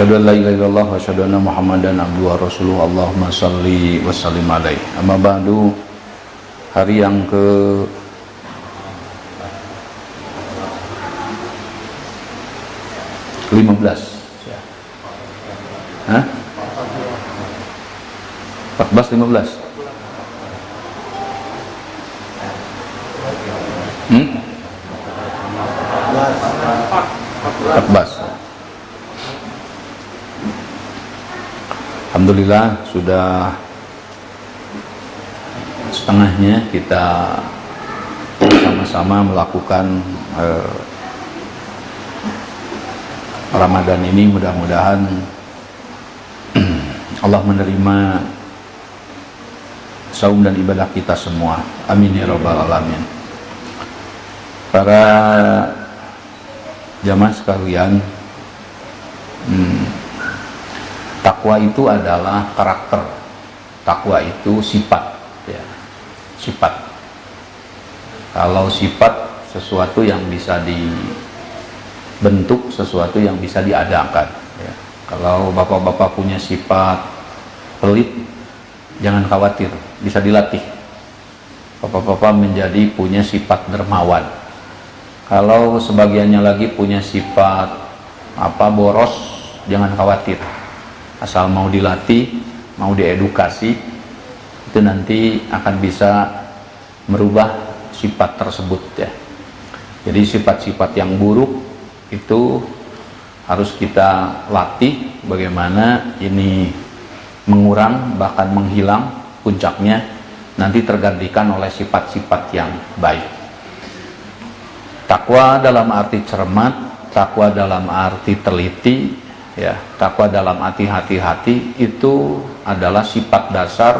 Asyhadu an la ilaha illallah wa asyhadu anna Muhammadan abduhu wa rasuluhu. Allahumma shalli wa sallim alaihi. Amma ba'du, hari yang ke 15. Hah? 14 15. 14. Alhamdulillah sudah setengahnya kita sama-sama melakukan Ramadan ini. Mudah-mudahan Allah menerima saum dan ibadah kita semua. Amin ya rabbal alamin. Para jamaah sekalian, takwa itu adalah karakter. Takwa itu sifat, ya. Sifat. Kalau sifat sesuatu yang bisa dibentuk, sesuatu yang bisa diadakan, ya. Kalau bapak-bapak punya sifat pelit, jangan khawatir, bisa dilatih. Bapak-bapak menjadi punya sifat dermawan. Kalau sebagiannya lagi punya sifat boros, jangan khawatir. Asal mau dilatih, mau diedukasi, itu nanti akan bisa merubah sifat tersebut, ya. Jadi sifat-sifat yang buruk itu harus kita latih bagaimana ini mengurang, bahkan menghilang, puncaknya nanti tergantikan oleh sifat-sifat yang baik. Takwa dalam arti cermat, takwa dalam arti teliti, ya, takwa dalam arti hati-hati, itu adalah sifat dasar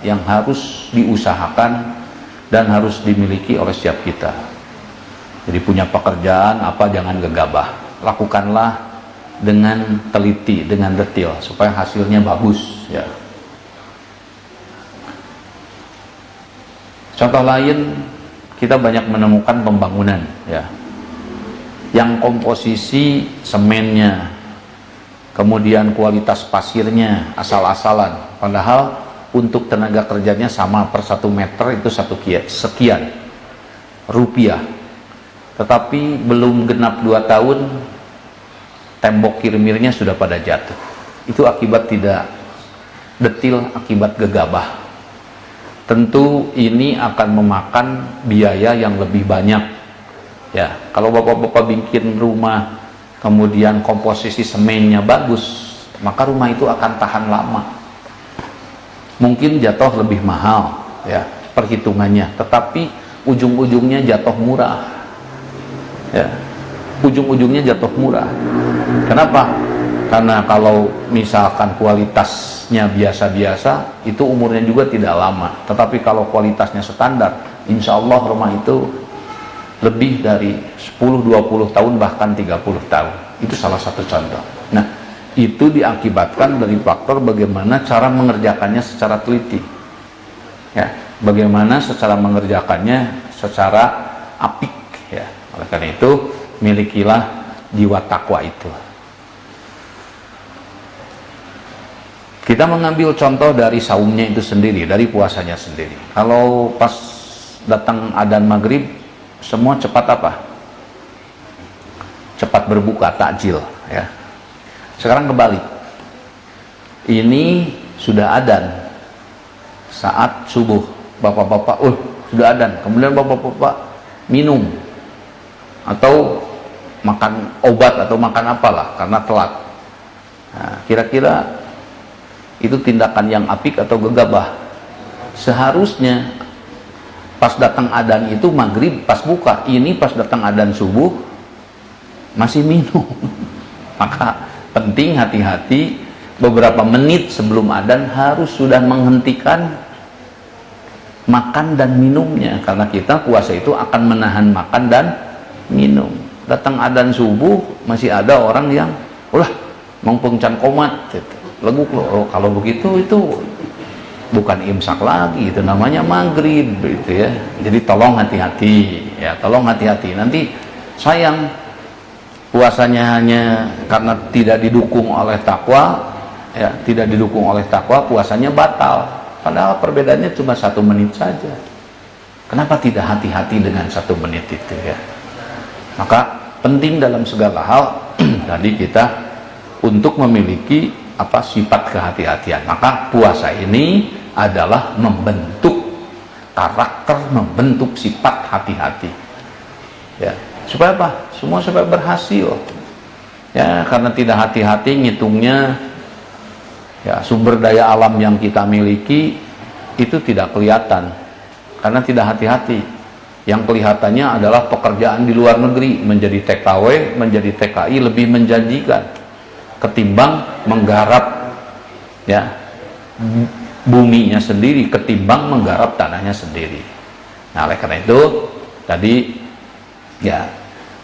yang harus diusahakan dan harus dimiliki oleh setiap kita. Jadi punya pekerjaan apa, jangan gegabah, lakukanlah dengan teliti, dengan detail supaya hasilnya bagus, ya. Contoh lain, kita banyak menemukan pembangunan, ya, yang komposisi semennya, kemudian kualitas pasirnya asal-asalan, padahal untuk tenaga kerjanya sama, per 1 meter itu sekian rupiah, tetapi belum genap 2 tahun tembok kirmirnya sudah pada jatuh. Itu akibat tidak detil, akibat gegabah. Tentu ini akan memakan biaya yang lebih banyak, ya. Kalau bapak-bapak bikin rumah kemudian komposisi semennya bagus, maka rumah itu akan tahan lama. Mungkin jatuh lebih mahal, ya, perhitungannya, tetapi ujung-ujungnya jatuh murah, ya. Ujung-ujungnya jatuh murah. Kenapa? Karena kalau misalkan kualitasnya biasa-biasa, itu umurnya juga tidak lama. Tetapi kalau kualitasnya standar, insya Allah rumah itu lebih dari 10-20 tahun, bahkan 30 tahun. Itu salah satu contoh. Nah, itu diakibatkan dari faktor bagaimana cara mengerjakannya secara teliti, ya. Bagaimana secara mengerjakannya secara apik, ya. Oleh karena itu, milikilah jiwa takwa itu. Kita mengambil contoh dari saumnya itu sendiri, dari puasanya sendiri. Kalau pas datang adzan maghrib, semua cepat apa? Cepat berbuka, takjil, ya. Sekarang kebalik. Ini sudah adzan saat subuh, bapak-bapak, sudah adzan, kemudian bapak-bapak minum atau makan obat atau makan apalah karena telat. Nah, kira-kira itu tindakan yang apik atau gegabah? Seharusnya pas datang adzan itu maghrib pas buka, ini pas datang adzan subuh masih minum. Maka penting hati-hati, beberapa menit sebelum adzan harus sudah menghentikan makan dan minumnya, karena kita puasa itu akan menahan makan dan minum. Datang adzan subuh masih ada orang yang mengpengcan komat gitu. Leguk loh, kalau begitu itu bukan imsak lagi, itu namanya maghrib, gitu ya. Jadi tolong hati-hati, ya, tolong hati-hati. Nanti sayang puasanya hanya karena tidak didukung oleh takwa, ya, tidak didukung oleh takwa, puasanya batal. Padahal perbedaannya cuma 1 menit saja. Kenapa tidak hati-hati dengan 1 menit itu, ya? Maka penting dalam segala hal tadi kita untuk memiliki sifat kehati-hatian. Maka puasa ini adalah membentuk karakter, membentuk sifat hati-hati, ya. Supaya apa? Semua supaya berhasil, ya. Karena tidak hati-hati ngitungnya, ya, sumber daya alam yang kita miliki itu tidak kelihatan karena tidak hati-hati. Yang kelihatannya adalah pekerjaan di luar negeri, menjadi TKW, menjadi TKI lebih menjanjikan ketimbang menggarap, ya, buminya sendiri, ketimbang menggarap tanahnya sendiri. Nah, oleh karena itu tadi, ya,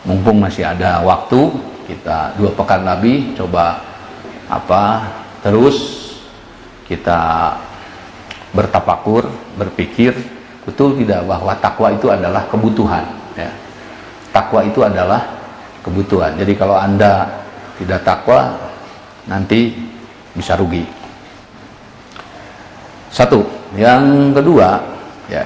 mumpung masih ada waktu, kita 2 pekan lebih coba terus kita bertafakur, berpikir betul tidak bahwa takwa itu adalah kebutuhan, ya. Takwa itu adalah kebutuhan. Jadi kalau Anda tidak takwa, nanti bisa rugi. Satu. Yang kedua, ya,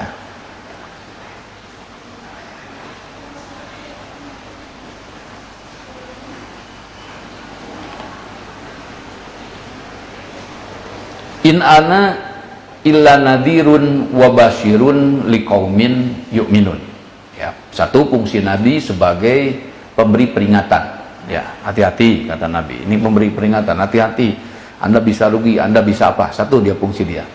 in ana illa nadhirun wa basyirun liqaumin yu'minun. Ya, satu fungsi Nabi sebagai pemberi peringatan. Ya, hati-hati kata Nabi. Ini pemberi peringatan, hati-hati. Anda bisa rugi, Anda bisa apa? Satu, dia fungsi dia.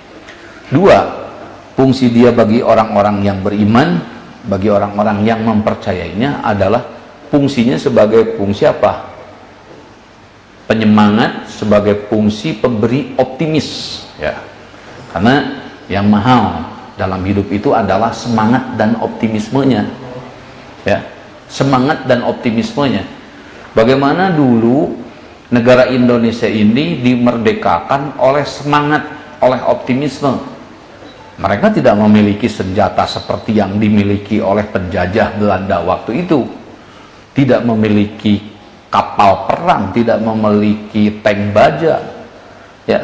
2, fungsi dia bagi orang-orang yang beriman, bagi orang-orang yang mempercayainya adalah fungsinya sebagai fungsi apa? Penyemangat, sebagai fungsi pemberi optimis, ya. Karena yang mahal dalam hidup itu adalah semangat dan optimismenya, ya, semangat dan optimismenya. Bagaimana dulu negara Indonesia ini dimerdekakan oleh semangat, oleh optimisme. Mereka tidak memiliki senjata seperti yang dimiliki oleh penjajah Belanda waktu itu, tidak memiliki kapal perang, tidak memiliki tank baja, ya,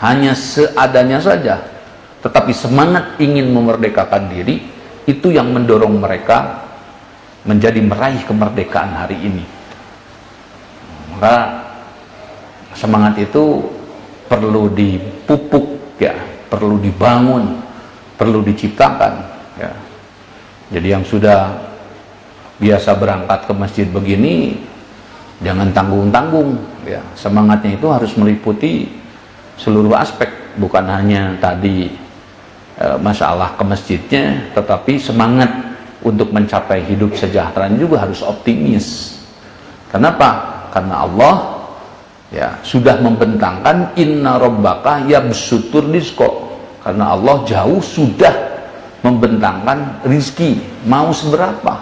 hanya seadanya saja. Tetapi semangat ingin memerdekakan diri itu yang mendorong mereka menjadi meraih kemerdekaan hari ini. Maka semangat itu perlu dipupuk, ya, perlu dibangun, perlu diciptakan, ya. Jadi yang sudah biasa berangkat ke masjid begini, jangan tanggung-tanggung, ya. Semangatnya itu harus meliputi seluruh aspek, bukan hanya tadi masalah ke masjidnya, tetapi semangat untuk mencapai hidup sejahtera juga harus optimis. Kenapa? Karena Allah, ya, sudah membentangkan inna rabbaka yabsutur rizqa. Karena Allah jauh sudah membentangkan rizki, mau seberapa,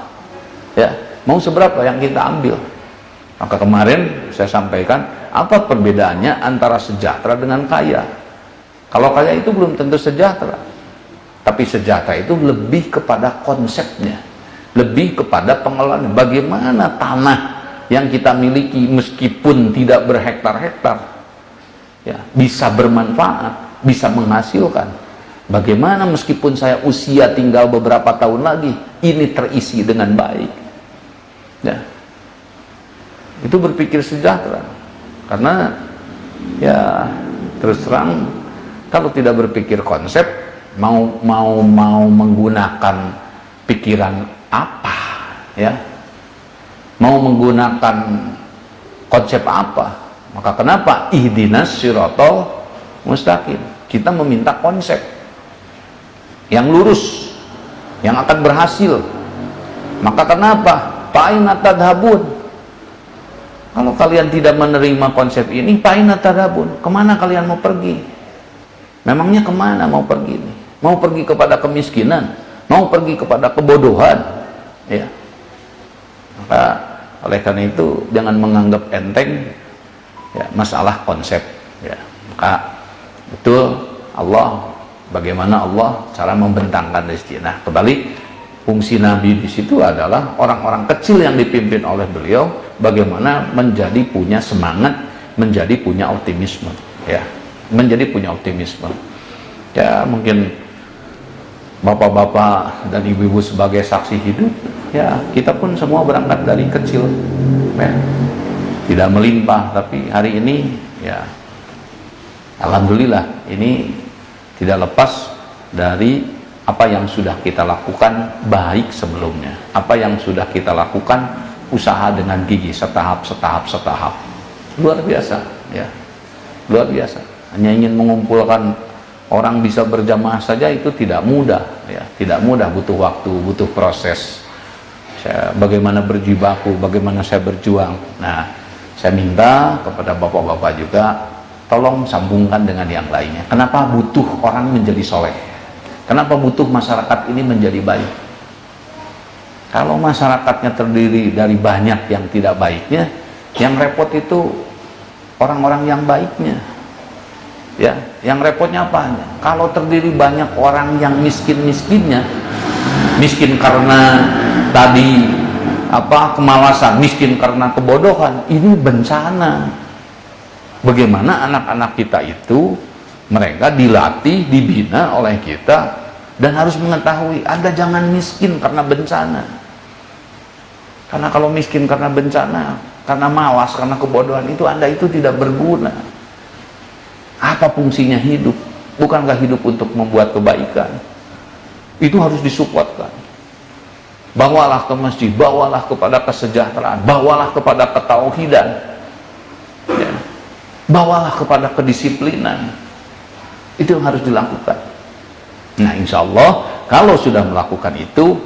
ya, mau seberapa yang kita ambil. Maka kemarin saya sampaikan apa perbedaannya antara sejahtera dengan kaya. Kalau kaya itu belum tentu sejahtera, tapi sejahtera itu lebih kepada konsepnya, lebih kepada pengelolaan. Bagaimana tanah yang kita miliki meskipun tidak berhektar-hektar, ya, bisa bermanfaat, bisa menghasilkan. Bagaimana meskipun saya usia tinggal beberapa tahun lagi, ini terisi dengan baik, ya. Itu berpikir sejahtera. Karena, ya, terus terang kalau tidak berpikir konsep, mau menggunakan pikiran apa, ya, mau menggunakan konsep apa, maka kenapa ihdinas siratal mustaqim, kita meminta konsep yang lurus, yang akan berhasil. Maka kenapa fa'ina tadhabun, kalau kalian tidak menerima konsep ini, fa'ina tadhabun, kemana kalian mau pergi? Memangnya kemana mau pergi? Mau pergi kepada kemiskinan, mau pergi kepada kebodohan, ya. Maka oleh karena itu jangan menganggap enteng, ya, masalah konsep, ya. Maka betul Allah, bagaimana Allah cara membentangkan rezeki. Nah, kembali Fungsi Nabi di situ adalah orang-orang kecil yang dipimpin oleh beliau bagaimana menjadi punya semangat, menjadi punya optimisme, ya, menjadi punya optimisme. Ya, mungkin bapak-bapak dan ibu-ibu sebagai saksi hidup, ya, kita pun semua berangkat dari kecil, ya, tidak melimpah, tapi hari ini, ya, alhamdulillah, ini tidak lepas dari apa yang sudah kita lakukan baik sebelumnya, apa yang sudah kita lakukan usaha dengan gigi setahap, luar biasa, ya, luar biasa. Hanya ingin mengumpulkan orang bisa berjamaah saja itu tidak mudah, ya, tidak mudah, butuh waktu, butuh proses. Bagaimana berjibaku, bagaimana saya berjuang. Nah, saya minta kepada bapak-bapak juga, tolong sambungkan dengan yang lainnya. Kenapa butuh orang menjadi soleh? Kenapa butuh masyarakat ini menjadi baik? Kalau masyarakatnya terdiri dari banyak yang tidak baiknya, yang repot itu orang-orang yang baiknya. Ya, yang repotnya apa? Kalau terdiri banyak orang yang miskin-miskinnya, miskin karena tadi kemalasan, miskin karena kebodohan, ini bencana. Bagaimana anak-anak kita itu mereka dilatih, dibina oleh kita, dan harus mengetahui Anda jangan miskin karena bencana. Karena kalau miskin karena bencana, karena malas, karena kebodohan, itu Anda itu tidak berguna. Apa fungsinya hidup? Bukankah hidup untuk membuat kebaikan? Itu harus disupportkan. Bawalah ke masjid, bawalah kepada kesejahteraan, bawalah kepada ketauhidan, ya, bawalah kepada kedisiplinan. Itu yang harus dilakukan. Nah, insya Allah kalau sudah melakukan itu,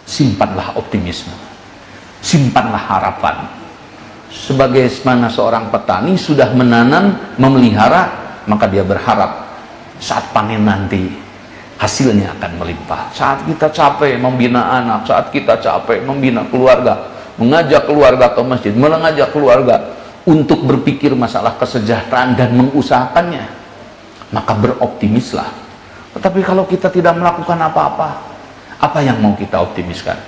simpanlah optimisme, simpanlah harapan. Sebagaimana seorang petani sudah menanam, memelihara, maka dia berharap saat panen nanti hasilnya akan melimpah. Saat kita capek membina anak, saat kita capek membina keluarga, mengajak keluarga ke masjid, mengajak keluarga untuk berpikir masalah kesejahteraan dan mengusahakannya, maka beroptimislah. Tetapi kalau kita tidak melakukan apa-apa, apa yang mau kita optimiskan?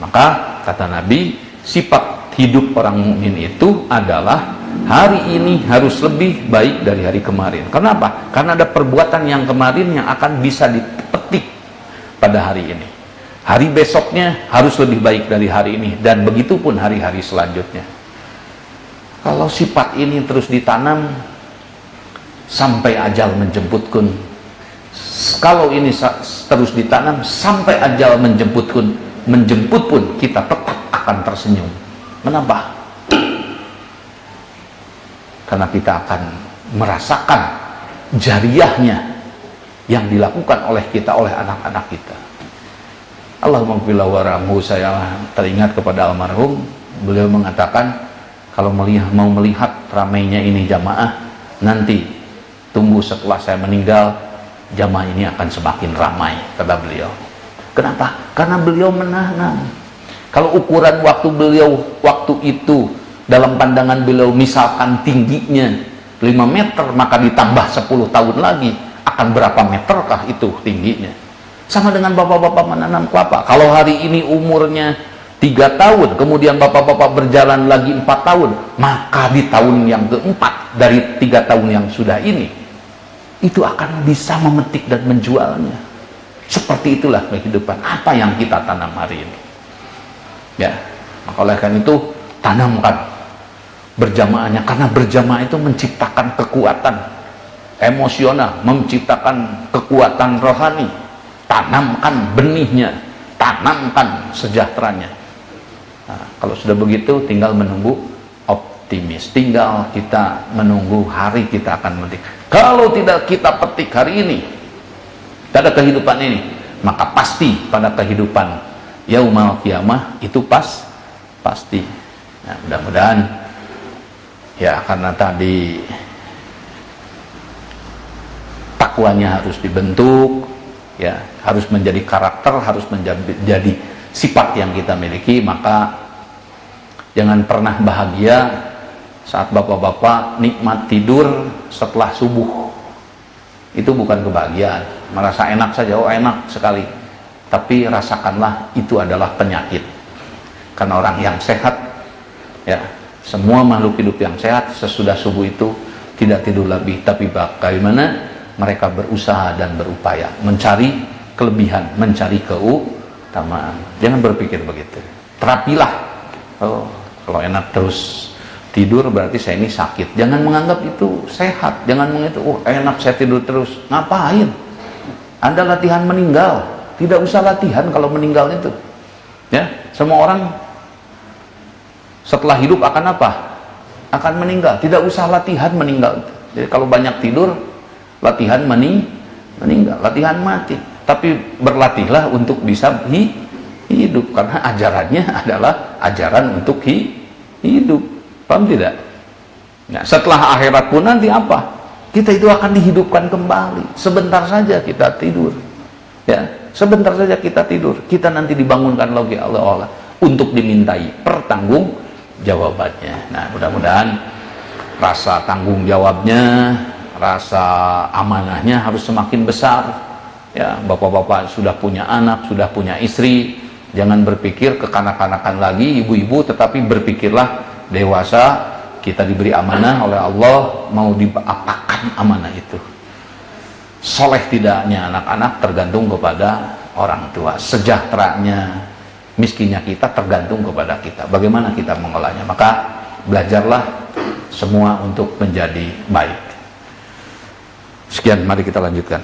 Maka kata Nabi, sifat hidup orang mukmin itu adalah hari ini harus lebih baik dari hari kemarin. Kenapa? Karena ada perbuatan yang kemarin yang akan bisa dipetik pada hari ini. Hari besoknya harus lebih baik dari hari ini, dan begitu pun hari-hari selanjutnya. Kalau sifat ini terus ditanam sampai ajal menjemput pun, kalau ini terus ditanam sampai ajal menjemput pun kita tetap akan tersenyum. Kenapa? Karena kita akan merasakan jariahnya yang dilakukan oleh kita, oleh anak-anak kita. Allahumma gfir lahu warhamhu. Saya teringat kepada almarhum, beliau mengatakan kalau mau melihat ramainya ini jamaah, nanti tunggu setelah saya meninggal, jamaah ini akan semakin ramai, kata beliau. Kenapa? Karena beliau menanam. Kalau ukuran waktu beliau waktu itu dalam pandangan beliau misalkan tingginya 5 meter, maka ditambah 10 tahun lagi akan berapa meterkah itu tingginya? Sama dengan bapak-bapak menanam kelapa. Kalau hari ini umurnya 3 tahun, kemudian bapak-bapak berjalan lagi 4 tahun, maka di tahun yang keempat dari 3 tahun yang sudah ini, itu akan bisa memetik dan menjualnya. Seperti itulah kehidupan. Apa yang kita tanam hari ini? Ya, maka oleh karena itu tanamkan berjamaahnya, karena berjamaah itu menciptakan kekuatan emosional, menciptakan kekuatan rohani. Tanamkan benihnya, tanamkan sejahteranya. Nah, kalau sudah begitu tinggal menunggu optimis, tinggal kita menunggu hari kita akan memetik. Kalau tidak kita petik hari ini pada kehidupan ini, maka pasti pada kehidupan yaumal qiyamah itu pasti. Nah, mudah-mudahan ya, karena tadi takwanya harus dibentuk, ya, harus menjadi karakter, harus menjadi sifat yang kita miliki, maka jangan pernah bahagia saat bapak-bapak nikmat tidur setelah subuh. Itu bukan kebahagiaan, merasa enak saja, oh enak sekali. tapi rasakanlah itu adalah penyakit. Karena orang yang sehat, ya, semua makhluk hidup yang sehat sesudah subuh itu tidak tidur lebih, tapi bagaimana mereka berusaha dan berupaya mencari kelebihan, mencari keutamaan. Jangan berpikir begitu. Terapilah. Oh, kalau enak terus tidur berarti saya ini sakit. Jangan menganggap itu sehat. Jangan menganggap itu, oh enak saya tidur terus. Ngapain? Anda latihan meninggal. Tidak usah latihan kalau meninggal itu. Ya, semua orang setelah hidup akan apa? Akan meninggal. Tidak usah latihan meninggal. Jadi kalau banyak tidur, latihan meninggal, latihan mati. Tapi berlatihlah untuk bisa hidup, karena ajarannya adalah ajaran untuk hidup. Paham tidak? Nah, setelah akhirat pun nanti apa? Kita itu akan dihidupkan kembali. Sebentar saja kita tidur, ya, sebentar saja kita tidur. Kita nanti dibangunkan lagi oleh Allah untuk dimintai pertanggung jawabannya. Nah, mudah-mudahan rasa tanggung jawabnya, rasa amanahnya harus semakin besar. Ya, bapak-bapak sudah punya anak, sudah punya istri, jangan berpikir kekanak-kanakan lagi, ibu-ibu, tetapi berpikirlah dewasa. Kita diberi amanah oleh Allah, mau diapakan amanah itu. Soleh tidaknya anak-anak tergantung kepada orang tua. Sejahteranya, miskinnya kita tergantung kepada kita. Bagaimana kita mengolahnya? Maka belajarlah semua untuk menjadi baik. Sekian, mari kita lanjutkan.